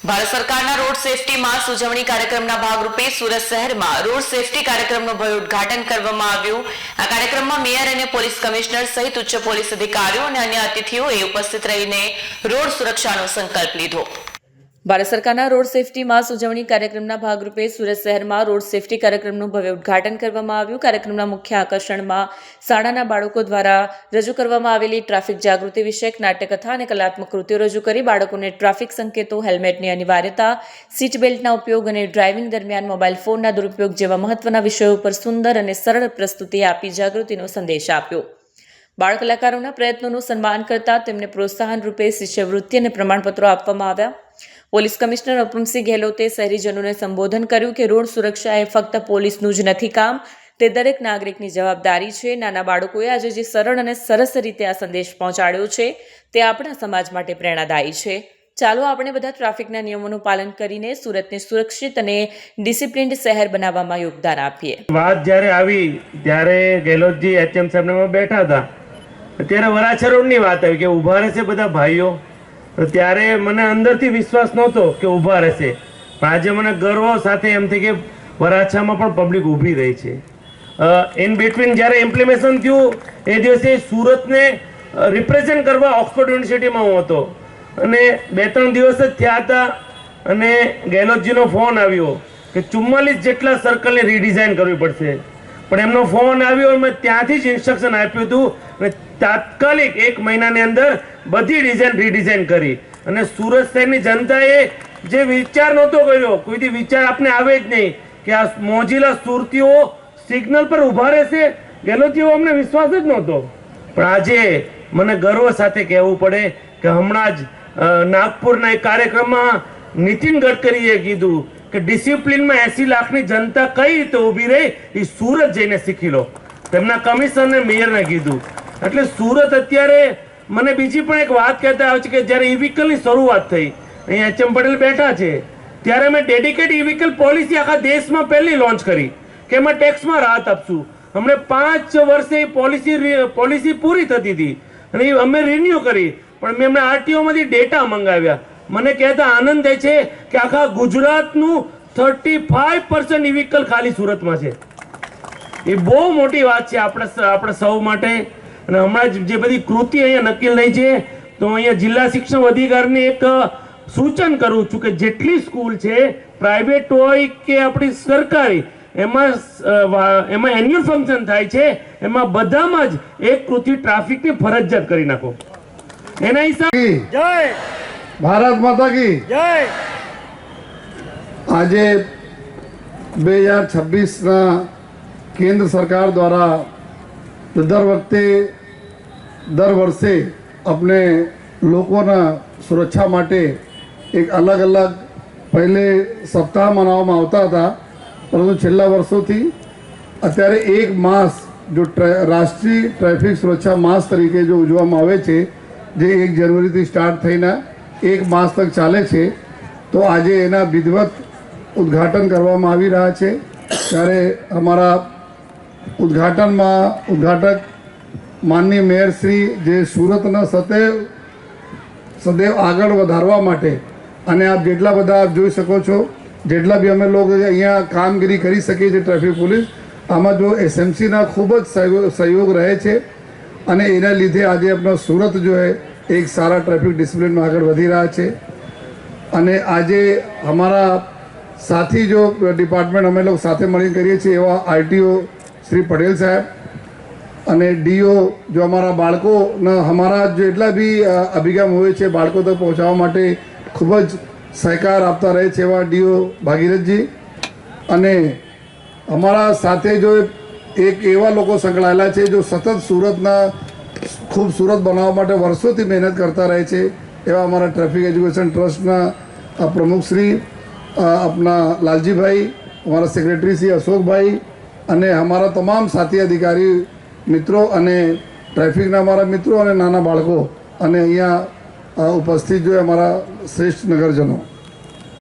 ભારત સરકારના road safety માસ ઉજવણી કાર્યક્રમના ભાગરૂપે સુરત શહેરમાં રોડ સેફટી કાર્યક્રમનું ભવ્ય ઉદ્ઘાટન કરવામાં આવ્યું। આ કાર્યક્રમમાં મેયર અને પોલીસ કમિશનર સહિત ઉચ્ચ પોલીસ અધિકારીઓ અને અન્ય અતિથિઓએ ઉપસ્થિત રહીને રોડ સુરક્ષાનો સંકલ્પ લીધો। ભારત સરકારના રોડ સેફટી માસ ઉજવણી કાર્યક્રમના ભાગરૂપે સુરત શહેરમાં રોડ સેફટી કાર્યક્રમનું ભવ્ય ઉદ્ઘાટન કરવામાં આવ્યું। કાર્યક્રમના મુખ્ય આકર્ષણમાં શાળાના બાળકો દ્વારા રજૂ કરવામાં આવેલી ટ્રાફિક જાગૃતિ વિષયક નાટ્યકથા અને કલાત્મક કૃતિઓ રજૂ કરી બાળકોને ટ્રાફિક સંકેતો, હેલ્મેટની અનિવાર્યતા, સીટ બેલ્ટના ઉપયોગ અને ડ્રાઇવિંગ દરમિયાન મોબાઈલ ફોનના દુરુપયોગ જેવા મહત્વના વિષયો પર સુંદર અને સરળ પ્રસ્તુતિ આપી જાગૃતિનો સંદેશ આપ્યો। બાળ કલાકારોના પ્રયત્નોનું સન્માન કરતા તેમને પ્રોત્સાહન રૂપે શિષ્યવૃત્તિ અને પ્રમાણપત્રો આપવામાં આવ્યા। પોલીસ કમિશનર અપુમસિંહ ગેહલોતે શહેરીજનોને સંબોધન કર્યું કે રોડ સુરક્ષા એ ફક્ત પોલીસનું જ નથી કામ, તે દરેક નાગરિકની જવાબદારી છે। નાના બાળકોએ આજે જે સરળ અને સરસ રીતે આ સંદેશ પહોંચાડ્યો છે તે આપણા સમાજ માટે પ્રેરણાદાયી છે। ચાલો આપણે બધા ટ્રાફિકના નિયમોનું પાલન કરીને સુરતને સુરક્ષિત અને ડિસિપ્લિન્ડ શહેર બનાવવામાં યોગદાન આપીએ। વાત જ્યારે આવી ત્યારે ગેહલોતજી એચએમ સાહેબને બેઠા હતા, ત્યારે વરાછા રોડની વાત આવી કે ઊભા રહેશે બધા ભાઈઓ, તો ત્યારે મને અંદરથી વિશ્વાસ નહોતો કે ઊભા રહેશે, પણ આજે મને ગર્વ સાથે એમ થઈ કે વરાછામાં પણ પબ્લિક ઊભી રહી છે। ઇન બિટવીન જ્યારે ઇમ્પ્લિમેશન થયું એ દિવસે સુરતને રિપ્રેઝેન્ટ કરવા ઓક્સફોર્ડ યુનિવર્સિટીમાં હું હતો અને 2-3 દિવસ જ થયા હતા અને ગેહલોતજીનો ફોન આવ્યો કે 44 જેટલા સર્કલને રીડિઝાઇન કરવી પડશે, પણ એમનો ફોન આવ્યો અને મેં ત્યાંથી જ ઇન્સ્ટ્રક્શન આપ્યું હતું અને તાત્કાલિક 1 મહિનાની અંદર બધી ડિઝાઇન રીડિઝાઇન કરી અને સુરત શહેરની જનતાએ જે વિચાર નહોતો કર્યો, કોઈથી વિચાર આપને આવે જ નહીં કે આ મોજીલા સુરતીઓ સિગ્નલ પર ઊભા રહેશે, ગેહલોતજીઓ અમને વિશ્વાસ જ નહોતો, પણ આજે મને ગર્વ સાથે કહેવું પડે કે હમણાં જ નાગપુરના એક કાર્યક્રમમાં નીતિન ગડકરીએ કીધું કે ડિસિપ્લિનમાં 80 લાખની જનતા કઈ રીતે ઊભી રહી એ સુરત જઈને શીખી લો, તેમના કમિશનર મેયરને કીધું। એટલે સુરત અત્યારે મને બીજી પણ એક વાત કહેતા આવે છે કે જ્યારે ઈ વ્હીકલની શરૂઆત થઈ, અહીંયા એચએમ પટેલ બેઠા છે, ત્યારે અમે ડેડિકેટ ઈ વ્હીકલ પોલિસી આખા દેશમાં પહેલી લોન્ચ કરી કે એમાં ટેક્સમાં રાહત આપશું। અમને 5 વર્ષે પોલિસી પૂરી થતી હતી અને અમે રિન્યુ કરી, પણ મેં હમણાં આરટીઓમાંથી ડેટા મંગાવ્યા। મને કહેતા આનંદ થાય છે કે આખા ગુજરાતનું 35% ઈ વ્હીકલ ખાલી સુરતમાં છે। એ બહુ મોટી વાત છે આપણે સૌ માટે। અને હમણાં જે બધી કૃતિ અહીંયા નક્કી થઈ છે, તો અહીંયા જિલ્લા શિક્ષણ અધિકારીને એક સૂચન કરું છું કે જેટલી સ્કૂલ છે, પ્રાઇવેટ હોય કે આપણી સરકારી, એમાં એન્યુઅલ ફંક્શન થાય છે, એમાં બધામાં જ એક કૃતિ ટ્રાફિકની ફરજિયાત કરી નાખો। એના હિસાબે જય ભારત માતા કી જય। આજે 2026ના કેન્દ્ર સરકાર દ્વારા દર વર્ષે આપણે લોકોના સુરક્ષા માટે એક અલગ અલગ પહેલે સપ્તાહ મનાવવામાં આવતા હતા, પરંતુ છેલ્લા વર્ષોથી અત્યારે 1 માસ જો રાષ્ટ્રીય ટ્રાફિક સુરક્ષા માસ તરીકે જો ઉજવવામાં આવે છે, જે 1 જાન્યુઆરીથી સ્ટાર્ટ થઈને 1 માસ તક ચાલે છે, તો આજે એના વિધિવત ઉદ્ઘાટન કરવામાં આવી રહ્યા છે। ત્યારે અમારા ઉદ્ઘાટક માનનીય મેયર શ્રી જે સુરતના સદૈવ આગળ વધારવા માટે, અને આપ જેટલા બધા આપ જોઈ શકો છો, જેટલા બી અમે લોકો અહીંયા કામગીરી કરી શકીએ છીએ ટ્રાફિક પોલીસ, આમાં જો એસએમસીના ખૂબ જ સહયોગ રહે છે અને એના લીધે આજે આપણા સુરત જો એક સારા ટ્રાફિક ડિસિપ્લિનમાં આગળ વધી રહ્યા છે। અને આજે અમારા સાથી જો ડિપાર્ટમેન્ટ અમે લોકો સાથે મળીને કરીએ છીએ એવા આરટીઓ શ્રી પટેલ સાહેબ અને ડીઓ જો અમારા બાળકોના અમારા જેટલા બી અભિગમ હોય છે બાળકો તક પહોંચાડવા માટે ખૂબ જ સહકાર આપતા રહે છે એવા ડીઓ ભાગીરથજી, અને અમારા સાથે જો એક એવા લોકો સંકળાયેલા છે જો સતત સુરતના ખૂબસૂરત બનાવવા માટે વર્ષોથી મહેનત કરતા રહે છે, એવા અમારા ટ્રાફિક એજ્યુકેશન ટ્રસ્ટના પ્રમુખ શ્રી આપણા લાલજીભાઈ, અમારા સેક્રેટરી શ્રી અશોકભાઈ અને અમારા તમામ સાથી અધિકારી મિત્રો અને ટ્રાફિકના અમારા મિત્રો અને નાના બાળકો અને અહીંયા ઉપસ્થિત જો અમારા શ્રેષ્ઠ નગરજનો।